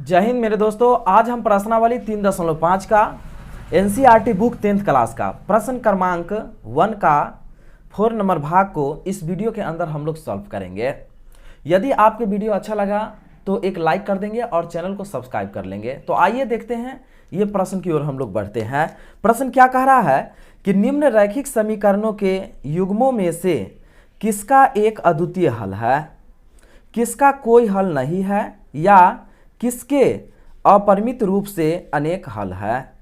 जय हिंद मेरे दोस्तों। आज हम प्रश्नावली 3.5 का एनसीईआरटी बुक 10th क्लास का प्रश्न क्रमांक 1 का 4 नंबर भाग को इस वीडियो के अंदर हम लोग सॉल्व करेंगे। यदि आपके वीडियो अच्छा लगा तो एक लाइक कर देंगे और चैनल को सब्सक्राइब कर लेंगे। तो आइए देखते हैं ये प्रश्न की ओर हम लोग बढ़ते हैं। प्रश्न क्या कह रहा है कि निम्न रैखिक समीकरणों के युग्मों में से किसका एक अद्वितीय हल है, किसका कोई हल नहीं है या किसके अपरिमित रूप से अनेक हल है।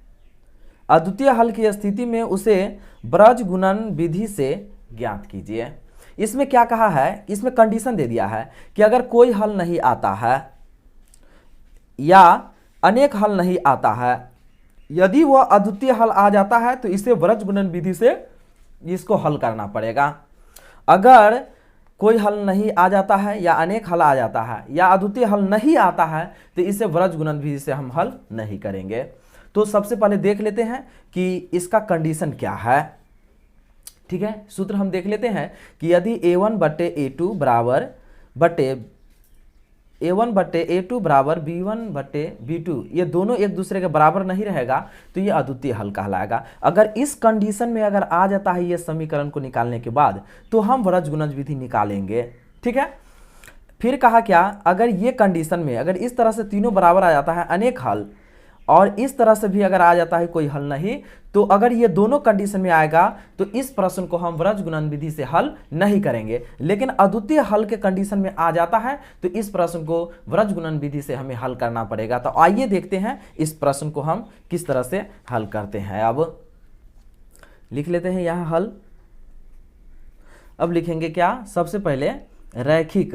अद्वितीय हल की स्थिति में उसे ब्रज गुणन विधि से ज्ञात कीजिए। इसमें क्या कहा है, इसमें कंडीशन दे दिया है कि अगर कोई हल नहीं आता है या अनेक हल नहीं आता है, यदि वह अद्वितीय हल आ जाता है तो इसे ब्रज गुणन विधि से इसको हल करना पड़ेगा। अगर कोई हल नहीं आ जाता है या अनेक हल आ जाता है या अद्वितीय हल नहीं आता है तो इसे ब्रज गुणन विधि से हम हल नहीं करेंगे। तो सबसे पहले देख लेते हैं कि इसका कंडीशन क्या है। ठीक है, सूत्र हम देख लेते हैं कि यदि a1 बटे a2 बराबर b1 बटे b2 ये दोनों एक दूसरे के बराबर नहीं रहेगा तो ये अद्वितीय हल कहलाएगा। अगर इस कंडीशन में अगर आ जाता है ये समीकरण को निकालने के बाद तो हम ब्रज गुणन विधि निकालेंगे। ठीक है, फिर कहा क्या, अगर ये कंडीशन में अगर इस तरह से तीनों बराबर आ जाता है अनेक हल और इस तरह से भी अगर आ जाता है कोई हल नहीं, तो अगर ये दोनों कंडीशन में आएगा तो इस प्रश्न को हम ब्रज गुणन विधि से हल नहीं करेंगे। लेकिन अद्वितीय हल के कंडीशन में आ जाता है तो इस प्रश्न को ब्रज गुणन विधि से हमें हल करना पड़ेगा। तो आइए देखते हैं इस प्रश्न को हम किस तरह से हल करते हैं। अब लिख लेते हैं यहाँ हल। अब लिखेंगे क्या, सबसे पहले रैखिक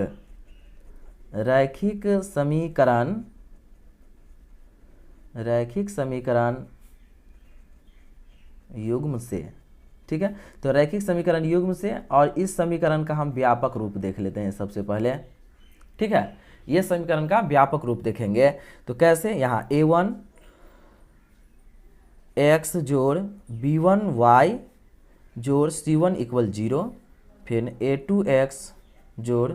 समीकरण युग्म से। ठीक है, तो रैखिक समीकरण युग्म से और इस समीकरण का हम व्यापक रूप देख लेते हैं सबसे पहले। ठीक है, ये समीकरण का व्यापक रूप देखेंगे तो कैसे, यहाँ a1 x जोड़ b1 y जोड़ c1 इक्वल 0, फिर a2 x जोड़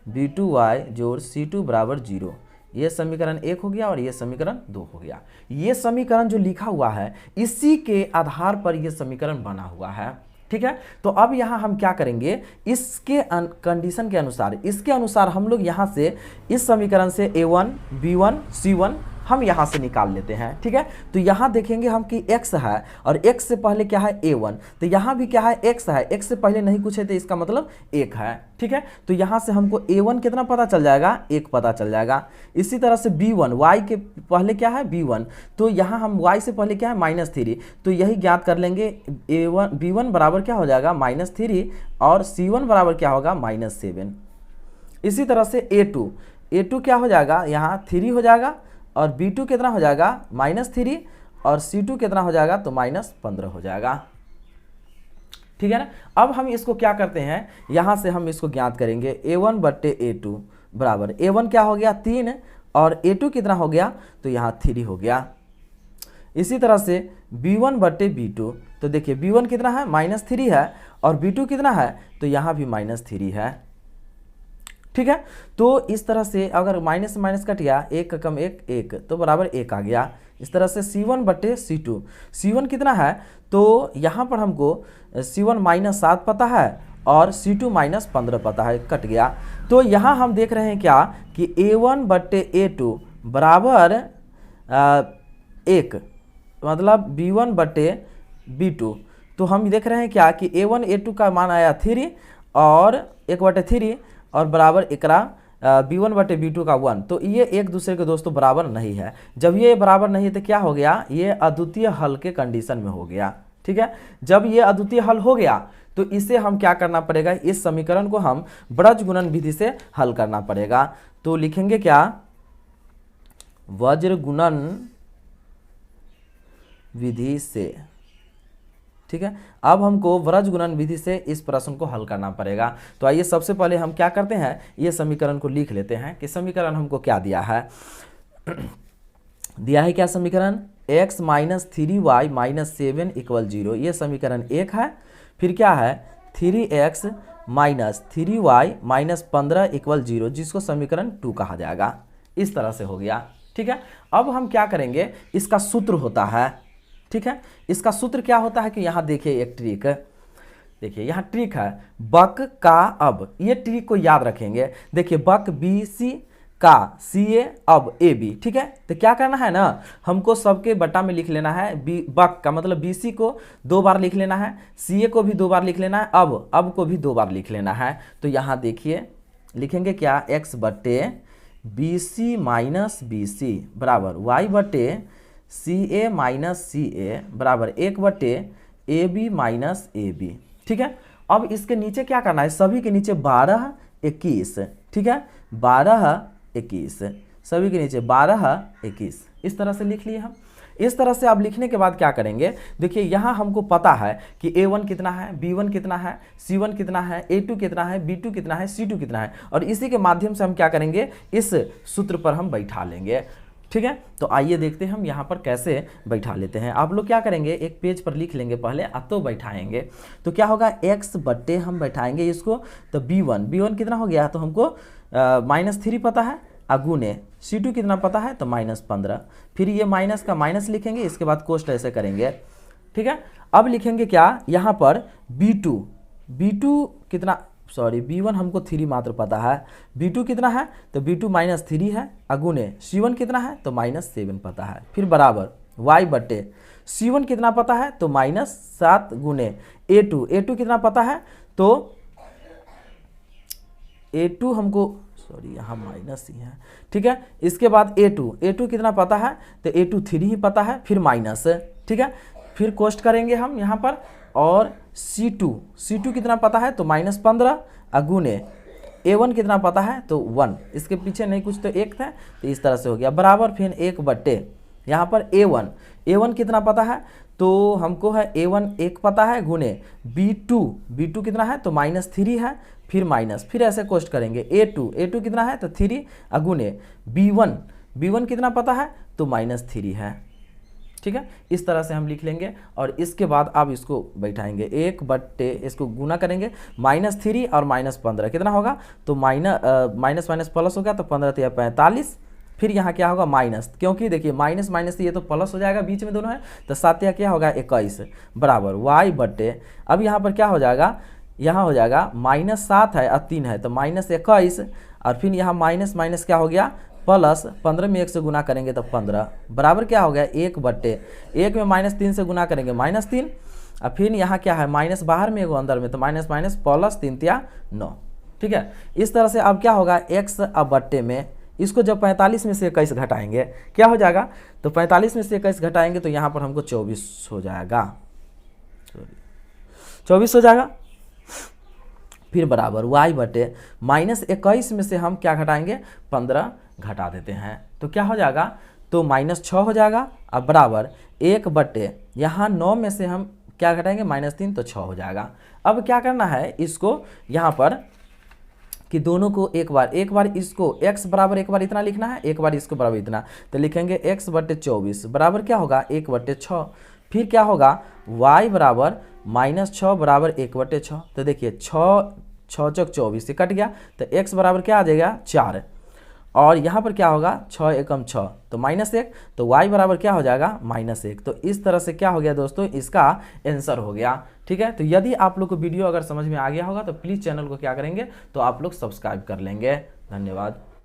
b2 y जोड़ c2 बराबर 0। ये समीकरण 1 हो गया और ये समीकरण 2 हो गया। ये समीकरण जो लिखा हुआ है इसी के आधार पर ये समीकरण बना हुआ है। ठीक है, तो अब यहाँ हम क्या करेंगे, इसके कंडीशन के अनुसार, इसके अनुसार हम लोग यहाँ से इस समीकरण से a1 b1 c1 हम यहाँ से निकाल लेते हैं। ठीक है, तो यहाँ देखेंगे हम कि x है और x से पहले क्या है a1, तो यहाँ भी क्या है x है, x से पहले नहीं कुछ है तो इसका मतलब 1 है। ठीक है, तो यहाँ से हमको a1 कितना पता चल जाएगा, 1 पता चल जाएगा। इसी तरह से b1 y के पहले क्या है b1, तो यहाँ हम y से पहले क्या है -3, तो यही ज्ञात कर लेंगे। b1 बराबर क्या हो जाएगा -3 और c1 बराबर क्या होगा -7। इसी तरह से a2 क्या हो जाएगा, यहाँ 3 हो जाएगा और b2 कितना हो जाएगा -3 और c2 कितना हो जाएगा तो -15 हो जाएगा। ठीक है ना। अब हम इसको क्या करते हैं, यहाँ से हम इसको ज्ञात करेंगे a1 बट्टे a2 बराबर a1 क्या हो गया 3 और a2 कितना हो गया तो यहाँ 3 हो गया। इसी तरह से b1 बट्टे b2, तो देखिए b1 कितना है -3 है और b2 कितना है तो यहाँ भी -3 है। ठीक है, तो इस तरह से अगर माइनस से माइनस कट गया, 1 का कम 1 तो बराबर 1 आ गया। इस तरह से c1 बटे c2, c1 कितना है तो यहाँ पर हमको c1 -7 पता है और c2 -15 पता है, कट गया। तो यहाँ हम देख रहे हैं क्या कि a1 बटे a2 बराबर 1, मतलब b1 बटे b2। तो हम देख रहे हैं क्या कि a1 a2 का मान आया 3 और 1/3 और बराबर एकरा b1 बटे b2 का 1। तो ये एक दूसरे के दोस्तों बराबर नहीं है। जब ये बराबर नहीं है तो क्या हो गया, ये अद्वितीय हल के कंडीशन में हो गया। ठीक है, जब ये अद्वितीय हल हो गया तो इसे हम क्या करना पड़ेगा, इस समीकरण को हम ब्रज गुणन विधि से हल करना पड़ेगा। तो लिखेंगे क्या, वज्र गुणन विधि से। ठीक है, अब हमको ब्रज गुणन विधि से इस प्रश्न को हल करना पड़ेगा। तो आइए सबसे पहले हम क्या करते हैं, ये समीकरण को लिख लेते हैं कि समीकरण हमको क्या दिया है। दिया है क्या समीकरण, x - 3y - 7 = 0। ये समीकरण 1 है। फिर क्या है 3x - 3y - 15 = 0, जिसको समीकरण 2 कहा जाएगा। इस तरह से हो गया। ठीक है। अब हम क्या करेंगे, इसका सूत्र होता है, ठीक है, इसका सूत्र क्या होता है कि यहाँ देखिए एक ट्रिक, देखिए यहाँ ट्रिक है बक का अब, ये ट्रिक को याद रखेंगे। देखिए बक बी सी का सी ए अब ए बी, ठीक है। तो क्या करना है ना, हमको सबके बटा में लिख लेना है, बी बक का मतलब बी सी को 2 बार लिख लेना है, सी ए को भी 2 बार लिख लेना है, अब को भी 2 बार लिख लेना है। तो यहाँ देखिए लिखेंगे क्या, एक्स बटे B C minus B C बराबर वाई बटे सी ए माइनस सी ए बराबर 1 बटे A B minus A B, ठीक है। अब इसके नीचे क्या करना है, सभी के नीचे 12 21, ठीक है, 12 21, सभी के नीचे 12 21, इस तरह से लिख लिए हम। इस तरह से आप लिखने के बाद क्या करेंगे, देखिए यहाँ हमको पता है कि a1 कितना है, b1 कितना है, c1 कितना है, a2 कितना है, b2 कितना है, c2 कितना है, और इसी के माध्यम से हम क्या करेंगे, इस सूत्र पर हम बैठा लेंगे, ठीक है। तो आइए देखते हैं हम यहाँ पर कैसे बैठा लेते हैं। आप लोग क्या करेंगे, एक पेज पर लिख लेंगे पहले, तो बैठाएंगे। तो क्या होगा, x बट्टे हम बैठाएंगे इसको, तो b1 कितना हो गया, तो हमको -3 पता है, अगुने c2 कितना पता है, तो -15, फिर ये माइनस का माइनस लिखेंगे, इसके बाद कोष्ट ऐसे करेंगे, ठीक है। अब लिखेंगे क्या, यहाँ पर b2 कितना, सॉरी b1 हमको 3 मात्र पता है, b2 कितना है, तो b2 -3 है, अगुने c1 कितना है, तो -7 पता है, फिर बराबर y बटे c1 कितना पता है, तो -7 गुने a2 कितना पता है, तो a2 हमको, सॉरी यहाँ माइनस ही है, ठीक है। इसके बाद a2 कितना पता है, तो a2 3 ही पता है, फिर माइनस, ठीक है, फिर कोष्ट करेंगे हम यहाँ पर, और c2 कितना पता है, तो -15 अगुने a1 कितना पता है, तो 1, इसके पीछे नहीं कुछ तो 1 था, तो इस तरह से हो गया बराबर, फिर 1 बट्टे यहाँ पर a1 कितना पता है, तो हमको है a1 1 पता है, गुने b2 कितना है, तो -3 है, फिर माइनस, फिर ऐसे कोष्ट करेंगे a2 कितना है, तो 3 अगुने b1 कितना पता है, तो -3 है, ठीक है। इस तरह से हम लिख लेंगे, और इसके बाद आप इसको बैठाएंगे, 1 बट्टे इसको गुना करेंगे, -3 और -15 कितना होगा, तो माइनस प्लस हो गया, तो 15 या 45, फिर यहाँ क्या होगा माइनस, क्योंकि देखिए माइनस ये तो प्लस हो जाएगा, बीच में दोनों है, तो 7 या क्या होगा 21 बराबर y बट्टे, अब यहाँ पर क्या हो जाएगा, यहाँ हो जाएगा -7 है और 3 है, तो -21, और फिर यहाँ माइनस क्या हो गया, प्लस 15 में 1 से गुना करेंगे तो 15 बराबर क्या हो गया 1 बट्टे 1 में -3 से गुना करेंगे -3, और फिर यहाँ क्या है माइनस बाहर में एगो अंदर में, तो माइनस प्लस 3 या 9, ठीक है। इस तरह से अब क्या होगा, x अब बट्टे में इसको जब 45 में से 21 घटाएंगे क्या हो जाएगा, तो 45 में से 21 घटाएंगे तो यहाँ पर हमको 24 हो जाएगा, 24 हो जाएगा, फिर बराबर y बटे -21 में से हम क्या घटाएंगे, 15 घटा देते हैं, तो क्या हो जाएगा, तो -6 हो जाएगा, अब बराबर 1 बटे यहाँ 9 में से हम क्या घटाएंगे -3, तो 6 हो जाएगा। अब क्या करना है, इसको यहाँ पर कि दोनों को एक बार इसको x बराबर एक बार इतना लिखना है, एक बार इसको बराबर इतना, तो लिखेंगे x बटे 24 बराबर क्या होगा 1 बटे 6, फिर क्या होगा y बराबर -6 बराबर 1 बटे 6, तो देखिए 6 चौक 24 से कट गया, तो x बराबर क्या आ जाएगा 4, और यहाँ पर क्या होगा 6 एकम 6, तो -1, तो y बराबर क्या हो जाएगा -1। तो इस तरह से क्या हो गया दोस्तों, इसका आंसर हो गया, ठीक है। तो यदि आप लोग को वीडियो अगर समझ में आ गया होगा तो प्लीज़ चैनल को क्या करेंगे, तो आप लोग सब्सक्राइब कर लेंगे। धन्यवाद।